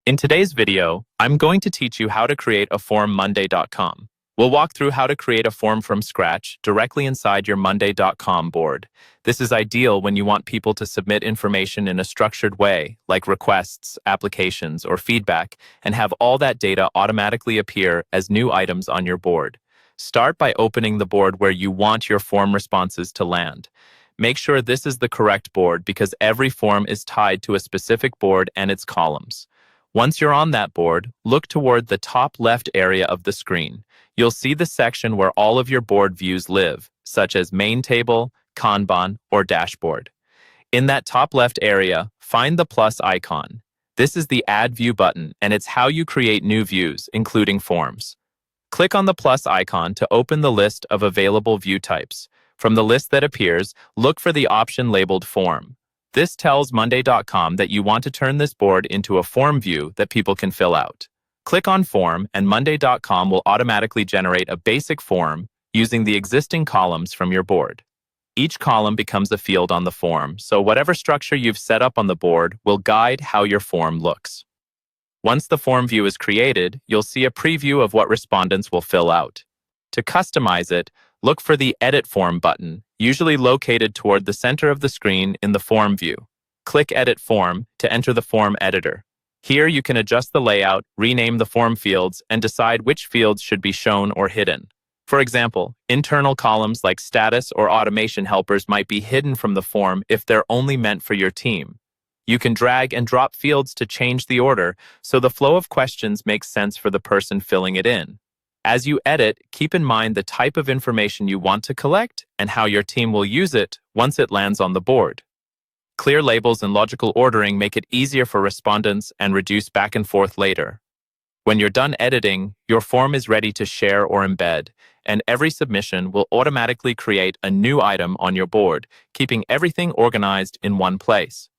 In today's video, I'm going to teach you how to create a form Monday.com. We'll walk through how to create a form from scratch directly inside your Monday.com board. This is ideal when you want people to submit information in a structured way, like requests, applications, or feedback, and have all that data automatically appear as new items on your board. Start by opening the board where you want your form responses to land. Make sure this is the correct board because every form is tied to a specific board and its columns. Once you're on that board, look toward the top left area of the screen. You'll see the section where all of your board views live, such as Main Table, Kanban, or Dashboard. In that top left area, find the plus icon. This is the Add View button, and it's how you create new views, including forms. Click on the plus icon to open the list of available view types. From the list that appears, look for the option labeled Form. This tells Monday.com that you want to turn this board into a form view that people can fill out. Click on Form, and Monday.com will automatically generate a basic form using the existing columns from your board. Each column becomes a field on the form, so whatever structure you've set up on the board will guide how your form looks. Once the form view is created, you'll see a preview of what respondents will fill out. To customize it, look for the Edit Form button, usually located toward the center of the screen in the form view. Click Edit Form to enter the form editor. Here you can adjust the layout, rename the form fields, and decide which fields should be shown or hidden. For example, internal columns like status or automation helpers might be hidden from the form if they're only meant for your team. You can drag and drop fields to change the order so the flow of questions makes sense for the person filling it in. As you edit, keep in mind the type of information you want to collect and how your team will use it once it lands on the board. Clear labels and logical ordering make it easier for respondents and reduce back and forth later. When you're done editing, your form is ready to share or embed, and every submission will automatically create a new item on your board, keeping everything organized in one place.